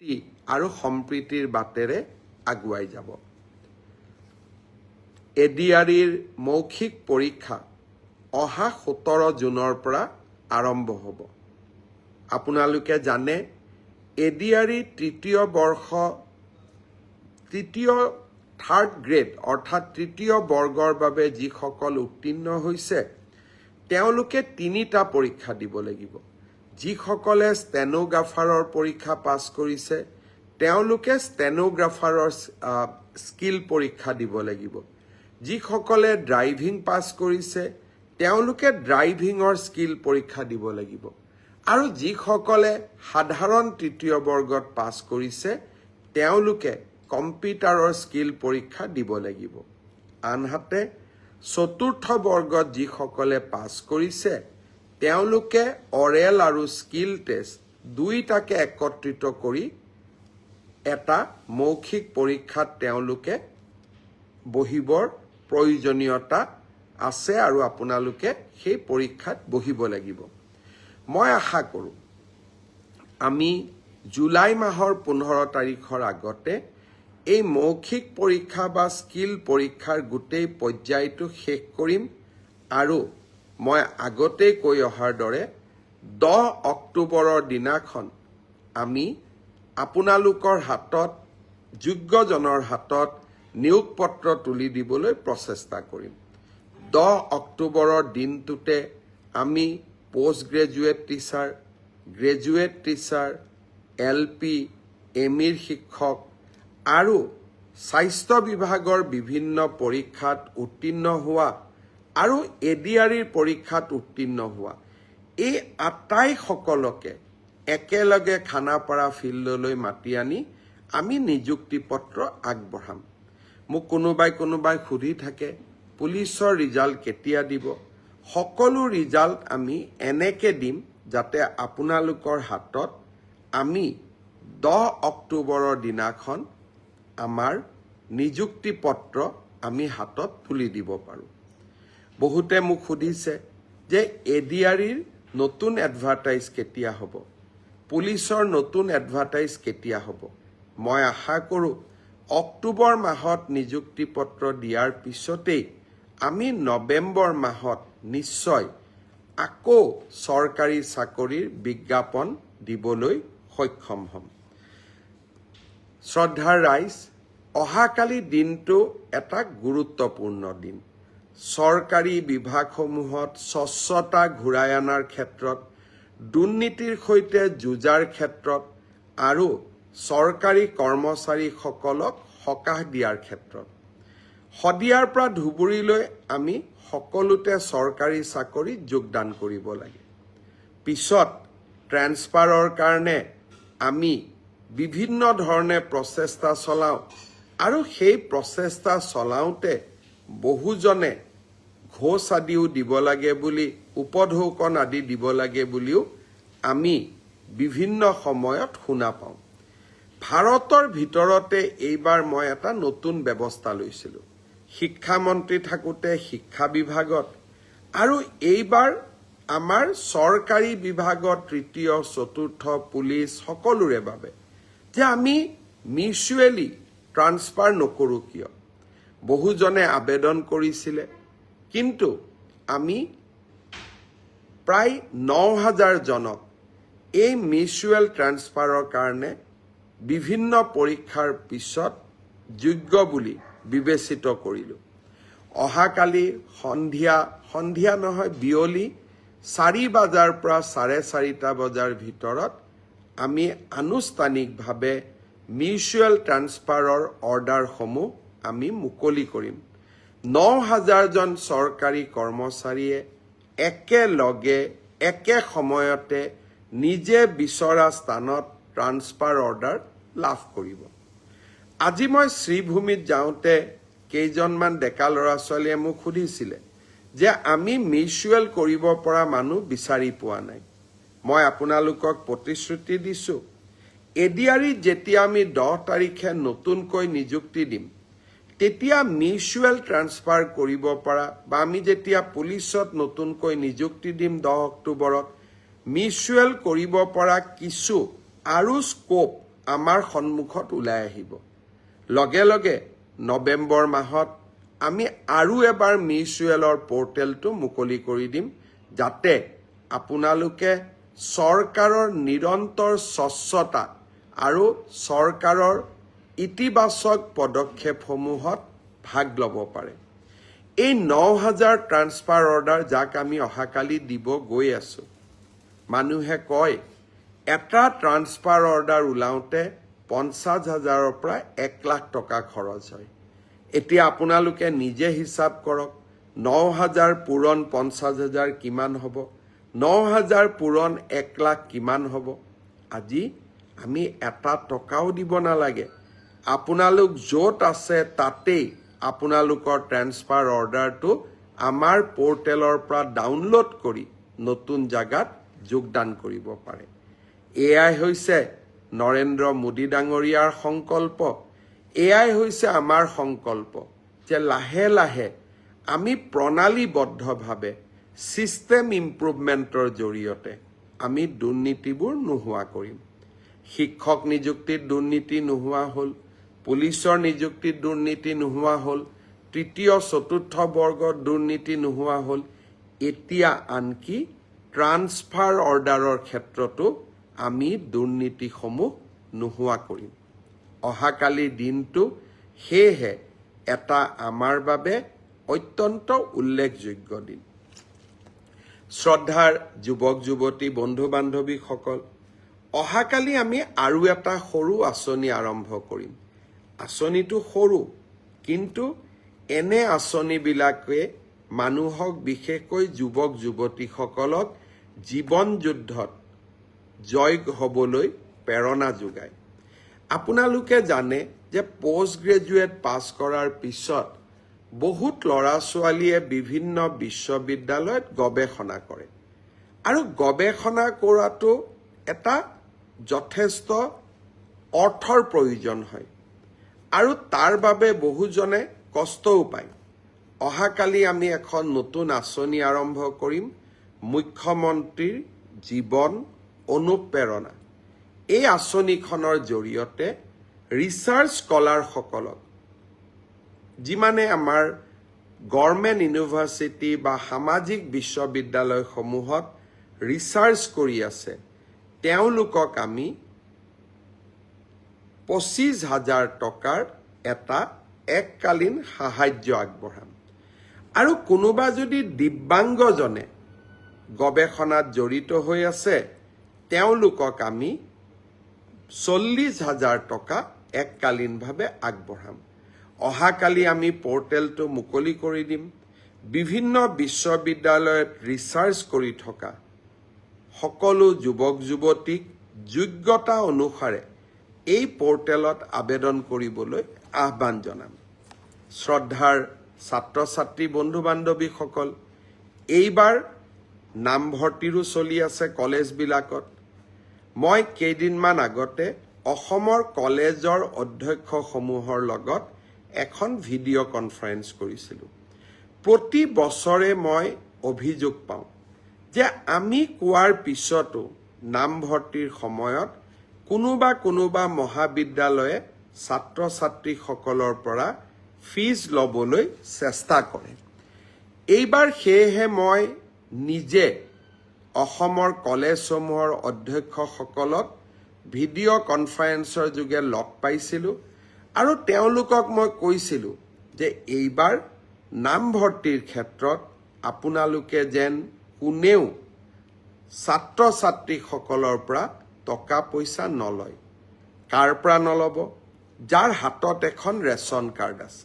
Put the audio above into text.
আৰু সম্প্ৰীতিৰ বাটেৰে আগুৱাই যাব। এডিআৰিৰ মৌখিক পৰীক্ষা অহা 17 জুনৰ পৰা আৰম্ভ হ'ব। আপোনালোকে জানে এডিআৰি থাৰ্ড গ্ৰেড অৰ্থাৎ তৃতীয় বৰ্গৰ বাবে যিসকল উত্তীৰ্ণ হৈছে তেওঁলোকে 3টা পৰীক্ষা দিব লাগিব। যিসকলে ষ্টেনোগ্ৰাফাৰৰ পৰীক্ষা পাছ কৰিছে তেওঁলোকে ষ্টেনোগ্ৰাফাৰৰ স্কিল পৰীক্ষা দিব লাগিব। যিসকলে ড্ৰাইভিং পাছ কৰিছে তেওঁলোকে ড্ৰাইভিঙৰ স্কিল পৰীক্ষা দিব লাগিব। আৰু যিসকলে সাধাৰণ তৃতীয় বৰ্গত পাছ কৰিছে তেওঁলোকে কম্পিউটাৰৰ স্কিল পৰীক্ষা দিব লাগিব। আনহাতে চতুৰ্থ বৰ্গত যিসকলে পাছ কৰিছে তেওঁলোকে অৰেল আৰু স্কিল টেষ্ট দুইটাকে একত্ৰিত কৰি এটা মৌখিক পৰীক্ষাত তেওঁলোকে বহিবৰ প্ৰয়োজনীয়তা আছে আৰু আপোনালোকে সেই পৰীক্ষাত বহিব লাগিব। মই আশা কৰোঁ আমি জুলাই মাহৰ 15 তাৰিখৰ আগতে এই মৌখিক পৰীক্ষা বা স্কিল পৰীক্ষাৰ গোটেই পৰ্যায়টো শেষ কৰিম আৰু মই আগতেই কৈ অহাৰ দৰে 10 অক্টোবৰৰ দিনাখন আমি আপোনালোকৰ হাতত যোগ্যজনৰ হাতত নিয়োগ পত্ৰ তুলি দিবলৈ প্ৰচেষ্টা কৰিম। 10 অক্টোবৰৰ দিনটোতে আমি post graduate teacher, graduate teacher, LP, ME শিক্ষক আৰু স্বাস্থ্য বিভাগৰ বিভিন্ন পৰীক্ষাত উত্তীৰ্ণ হোৱা আৰু এডিআৰিৰ পৰীক্ষাত উত্তীৰ্ণ হোৱা এই আটাইসকলকে একেলগে খানাপাৰা ফিল্ডলৈ মাতি আনি আমি নিযুক্তি পত্ৰ আগবঢ়াম। মোক কোনোবাই সুধি থাকে পুলিচৰ ৰিজাল্ট কেতিয়া দিব? সকলো ৰিজাল্ট আমি এনেকে দিম যাতে আপোনালোকৰ হাতত আমি 10 অক্টোবৰৰ দিনাখন আমাৰ নিযুক্তি পত্ৰ আমি হাতত তুলি দিব পাৰোঁ। বহুতে মোক সুধিছে যে এডিআৰিৰ নতুন এডভাৰটাইজ কেতিয়া হ'ব? পুলিচৰ নতুন এডভাৰটাইজ কেতিয়া হ'ব? মই আশা কৰোঁ অক্টোবৰ মাহত নিযুক্তি পত্ৰ দিয়াৰ পিছতেই আমি নৱেম্বৰ মাহত নিশ্চয় আকৌ চৰকাৰী চাকৰিৰ বিজ্ঞাপন দিবলৈ সক্ষম হ'ম। শ্ৰদ্ধাৰ ৰাইজ, অহাকালি দিনটো এটা গুৰুত্বপূৰ্ণ দিন। চৰকাৰী বিভাগসমূহত স্বচ্ছতা ঘূৰাই অনাৰ ক্ষেত্ৰত, দুৰ্নীতিৰ সৈতে যুঁজাৰ ক্ষেত্ৰত আৰু চৰকাৰী কৰ্মচাৰীসকলক সকাহ দিয়াৰ ক্ষেত্ৰত শদিয়াৰ পৰা ধুবুৰীলৈ আমি সকলোতে চৰকাৰী চাকৰিত যোগদান কৰিব লাগে। পিছত ট্ৰেন্সফাৰৰ কাৰণে আমি বিভিন্ন ধৰণে প্ৰচেষ্টা চলাওঁ আৰু সেই প্ৰচেষ্টা চলাওঁতে বহুজনে ঘোষ আদিও দিব লাগে বুলি, উপঢৌকন আদি দিব লাগে বুলিও আমি বিভিন্ন সময়ত শুনা পাওঁ। ভাৰতৰ ভিতৰতে এইবাৰ মই এটা নতুন ব্যৱস্থা লৈছিলোঁ। শিক্ষামন্ত্ৰী থাকোঁতে শিক্ষা বিভাগত আৰু এইবাৰ আমাৰ চৰকাৰী বিভাগত তৃতীয়, চতুৰ্থ, পুলিচ সকলোৰে বাবে যে আমি মিউচুৱেলি ট্ৰান্সফাৰ নকৰোঁ কিয়? বহুজনে আবেদন কৰিছিলে কিন্তু আমি প্ৰায় 9,000 জনক এই মিউচুৱেল ট্ৰান্সফাৰৰ কাৰণে বিভিন্ন পৰীক্ষাৰ পিছত যোগ্য বুলি বিবেচিত কৰিলোঁ। অহাকালি সন্ধিয়া নহয় বিয়লি 4 বজাৰ পৰা 4:30 বজাৰ ভিতৰত আমি আনুষ্ঠানিকভাৱে মিউচুৱেল ট্ৰান্সফাৰৰ অৰ্ডাৰসমূহ আমি মুকলি কৰিম। 9,000 জন চৰকাৰী কৰ্মচাৰীয়ে একেলগে একে সময়তে নিজে বিচৰা স্থানত ট্ৰান্সফাৰ অৰ্ডাৰ লাভ কৰিব। আজি মই শ্ৰীভূমিত যাওঁতে কেইজনমান ডেকা ল'ৰা ছোৱালীয়ে মোক সুধিছিলে যে আমি মিউচুৱেল কৰিব পৰা মানুহ বিচাৰি পোৱা নাই। মই আপোনালোকক প্ৰতিশ্ৰুতি দিছোঁ এডিআৰিত যেতিয়া আমি 10 তাৰিখে নতুনকৈ নিযুক্তি দিম তেতিয়া মিউচুৱেল ট্ৰান্সফাৰ কৰিব পৰা বা আমি যেতিয়া পুলিচত নতুনকৈ নিযুক্তি দিম 10 অক্টোবৰত মিউচুৱেল কৰিব পৰা কিছু আৰু স্কোপ আমাৰ সন্মুখত ওলাই আহিব। লগে লগে নৱেম্বৰ মাহত আমি আৰু এবাৰ মিউচুৱেলৰ পৰ্টেলটো মুকলি কৰি দিম, যাতে আপোনালোকে চৰকাৰৰ নিৰন্তৰ স্বচ্ছতা আৰু চৰকাৰৰ ইতিবাচক পদক্ষেপসমূহত ভাগ ল'ব পাৰে। এই 9,000 ট্ৰান্সফাৰ অৰ্ডাৰ যাক আমি অহাকালি দিব গৈ আছোঁ, মানুহে কয় এটা ট্ৰান্সফাৰ অৰ্ডাৰ ওলাওঁতে 50,000ৰ পৰা 1 লাখ টকা খৰচ হয়। এতিয়া আপোনালোকে নিজে হিচাপ কৰক, 9,000 পূৰণ 50,000 কিমান হ'ব, 9,000 পূৰণ 1 লাখ কিমান হ'ব। আজি আমি এটা টকাও দিব নালাগে, আপোনালোক য'ত আছে তাতেই আপোনালোকৰ ট্ৰান্সফাৰ অৰ্ডাৰটো আমাৰ পৰ্টেলৰ পৰা ডাউনলোড কৰি নতুন জাগাত যোগদান কৰিব পাৰে। এয়াই হৈছে নৰেন্দ্ৰ মোদী ডাঙৰীয়াৰ সংকল্প, এয়াই হৈছে আমাৰ সংকল্প যে লাহে লাহে আমি প্ৰণালীবদ্ধভাৱে ছিষ্টেম ইম্প্ৰুভমেণ্টৰ জৰিয়তে আমি দুৰ্নীতিবোৰ নোহোৱা কৰিম। শিক্ষক নিযুক্তিত দুৰ্নীতি নোহোৱা হ'ল, পুলিচৰ নিযুক্তিত দুৰ্নীতি নোহোৱা হ'ল, তৃতীয় চতুৰ্থ বৰ্গত দুৰ্নীতি নোহোৱা হ'ল। এতিয়া আনকি ট্ৰান্সফাৰ অৰ্ডাৰৰ ক্ষেত্ৰতো আমি দুৰ্নীতিসমূহ নোহোৱা কৰিম। অহাকালিৰ দিনটো সেয়েহে এটা আমাৰ বাবে অত্যন্ত উল্লেখযোগ্য দিন। শ্ৰদ্ধাৰ যুৱক যুৱতী বন্ধু বান্ধৱীসকল, অহাকালি আমি আৰু এটা সৰু আঁচনি আৰম্ভ কৰিম। আঁচনিটো সৰু, কিন্তু এনে আঁচনিবিলাকে মানুহক, বিশেষকৈ যুৱক যুৱতীসকলক জীৱন যুদ্ধত জয় হ'বলৈ প্ৰেৰণা যোগায়। আপোনালোকে জানে যে পষ্ট গ্ৰেজুৱেট পাছ কৰাৰ পিছত বহুত ল'ৰা ছোৱালীয়ে বিভিন্ন বিশ্ববিদ্যালয়ত গৱেষণা কৰে, আৰু গৱেষণা কৰাটো এটা যথেষ্ট অৰ্থৰ প্ৰয়োজন হয়, আৰু তাৰ বাবে বহুজনে কষ্টও পায়। অহাকালি আমি এখন নতুন আঁচনি আৰম্ভ কৰিম, মুখ্যমন্ত্ৰীৰ জীৱন অনুপ্ৰেৰণা। এই আঁচনিখনৰ জৰিয়তে ৰিচাৰ্চ স্কলাৰসকলক, যিমানে আমাৰ গভৰ্ণমেণ্ট ইউনিভাৰ্চিটি বা সামাজিক বিশ্ববিদ্যালয়সমূহত ৰিচাৰ্চ কৰি আছে, তেওঁলোকক আমি 25,000 টকাৰ এটা এককালীন সাহায্য আগবঢ়াম। আৰু কোনোবা যদি দিব্যাংগজনে গৱেষণাত জড়িত হৈ আছে, তেওঁলোকক আমি 40,000 টকা এককালীনভাৱে আগবঢ়াম। অহাকালি আমি পৰ্টেলটো মুকলি কৰি দিম। বিভিন্ন বিশ্ববিদ্যালয়ত ৰিচাৰ্চ কৰি থকা সকলো যুৱক যুৱতীক যোগ্যতা অনুসাৰে এই পৰ্টেলত আবেদন কৰিবলৈ আহ্বান জনাম। শ্ৰদ্ধাৰ ছাত্ৰ ছাত্ৰী বন্ধু বান্ধৱীসকল, এইবাৰ নামভৰ্তিৰো চলি আছে কলেজবিলাকত। মই কেইদিনমান আগতে অসমৰ কলেজৰ অধ্যক্ষসমূহৰ লগত এখন ভিডিঅ' কনফাৰেন্স কৰিছিলোঁ। প্ৰতি বছৰে মই অভিযোগ পাওঁ যে আমি কোৱাৰ পিছতো নামভৰ্তিৰ সময়ত কোনোবা মহাবিদ্যালয়ে ছাত্ৰ ছাত্ৰীসকলৰ পৰা ফিজ ল'বলৈ চেষ্টা কৰে। এইবাৰ সেয়েহে মই নিজে অসমৰ কলেজসমূহৰ অধ্যক্ষসকলক ভিডিঅ' কনফাৰেন্সৰ যোগে লগ পাইছিলোঁ, আৰু তেওঁলোকক মই কৈছিলোঁ যে এইবাৰ নামভৰ্তিৰ ক্ষেত্ৰত আপোনালোকে যেন কোনেও ছাত্ৰ ছাত্ৰীসকলৰ পৰা টকা পইচা নলয়। কাৰ পৰা নল'ব? যাৰ হাতত এখন ৰেচন কাৰ্ড আছে।